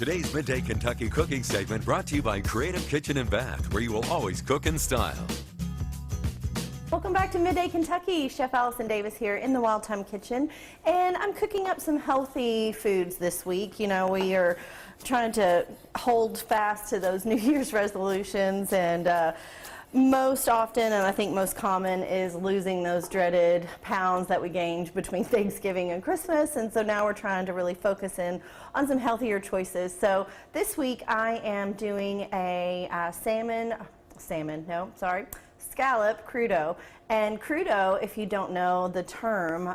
Today's Midday Kentucky cooking segment brought to you by Creative Kitchen and Bath, where you will always cook in style. Welcome back to Midday Kentucky. Chef Allison Davis here in the Wild Time Kitchen, and I'm cooking up some healthy foods this week. You know, we are trying to hold fast to those New Year's resolutions, and most often, and I think most common, is losing those dreaded pounds that we gained between Thanksgiving and Christmas. And so now we're trying to really focus in on some healthier choices. So this week I am doing a Scallop Crudo. And crudo, if you don't know the term,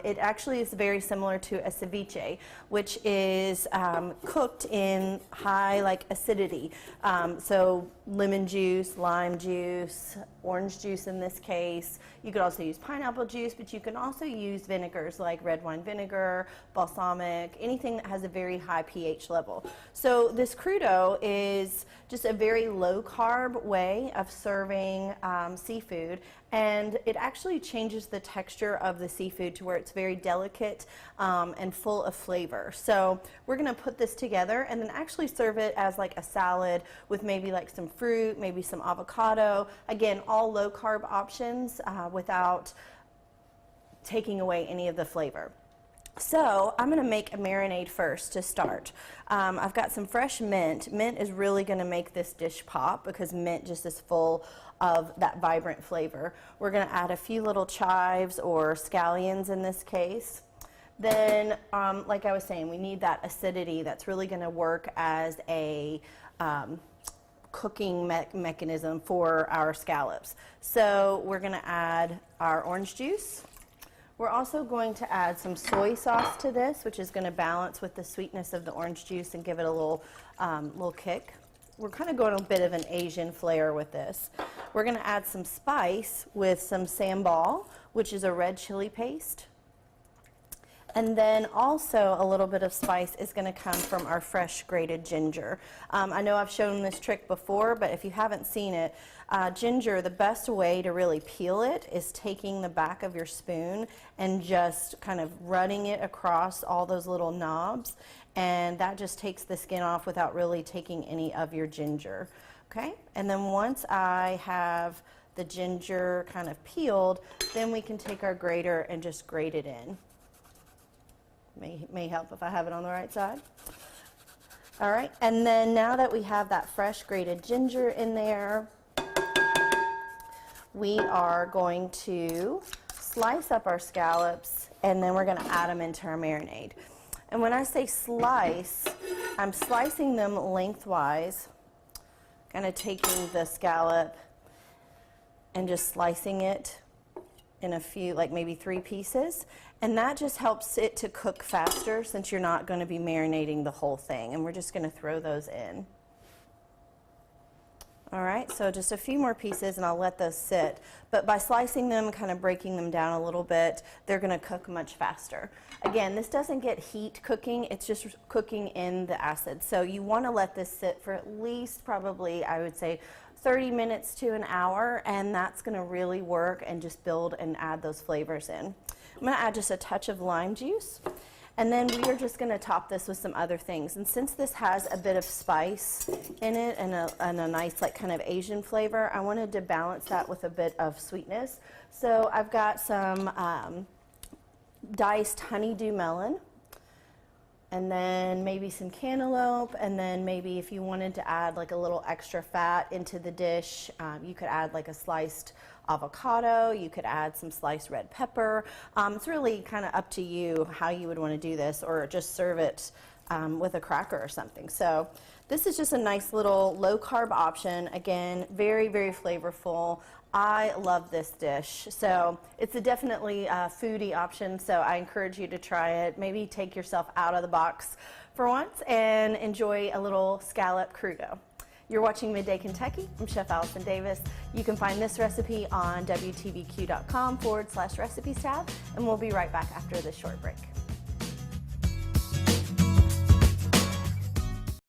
it actually is very similar to a ceviche, which is cooked in high acidity. So lemon juice, lime juice, orange juice in this case. You could also use pineapple juice, but you can also use vinegars like red wine vinegar, balsamic, anything that has a very high pH level. So this crudo is just a very low carb way of serving seafood, and it actually changes the texture of the seafood to where it's very delicate and full of flavor. So we're going to put this together and then actually serve it as like a salad with maybe like some fruit, maybe some avocado. Again, all low carb options without taking away any of the flavor. So I'm going to make a marinade first to start. I've got some fresh mint. Mint is really going to make this dish pop because mint just is full of that vibrant flavor. We're going to add a few little chives or scallions in this case. Then, like I was saying, we need that acidity that's really going to work as a cooking mechanism for our scallops. So we're going to add our orange juice. We're also going to add some soy sauce to this, which is going to balance with the sweetness of the orange juice and give it a little kick. We're kind of going a bit of an Asian flair with this. We're going to add some spice with some sambal, which is a red chili paste. And then also a little bit of spice is going to come from our fresh grated ginger. I know I've shown this trick before, but if you haven't seen it, ginger, the best way to really peel it is taking the back of your spoon and just kind of running it across all those little knobs, and that just takes the skin off without really taking any of your ginger. Okay, and then once I have the ginger kind of peeled, then we can take our grater and just grate it in. May help if I have it on the right side. All right, and then now that we have that fresh grated ginger in there, we are going to slice up our scallops, and then we're going to add them into our marinade. And when I say slice, I'm slicing them lengthwise, kind of taking the scallop and just slicing it in a few, like maybe 3 pieces, and that just helps it to cook faster since you're not going to be marinating the whole thing. And we're just going to throw those in. All right, so just a few more pieces and I'll let those sit. But by slicing them, kind of breaking them down a little bit, they're going to cook much faster. Again, this doesn't get heat cooking, it's just cooking in the acid. So you want to let this sit for at least probably, I would say, 30 minutes to an hour, and that's going to really work and just build and add those flavors in. I'm going to add just a touch of lime juice, and then we are just going to top this with some other things. And since this has a bit of spice in it and a nice kind of Asian flavor, I wanted to balance that with a bit of sweetness. So I've got some diced honeydew melon, and then maybe some cantaloupe, and then maybe if you wanted to add like a little extra fat into the dish, you could add like a sliced avocado, you could add some sliced red pepper. It's really kind of up to you how you would want to do this, or just serve it with a cracker or something. So this is just a nice little low carb option. Again, very, very flavorful. I love this dish. So it's definitely a foodie option, so I encourage you to try it. Maybe take yourself out of the box for once and enjoy a little scallop crudo. You're watching Midday Kentucky. I'm Chef Allison Davis. You can find this recipe on WTVQ.com/recipes tab, and we'll be right back after this short break.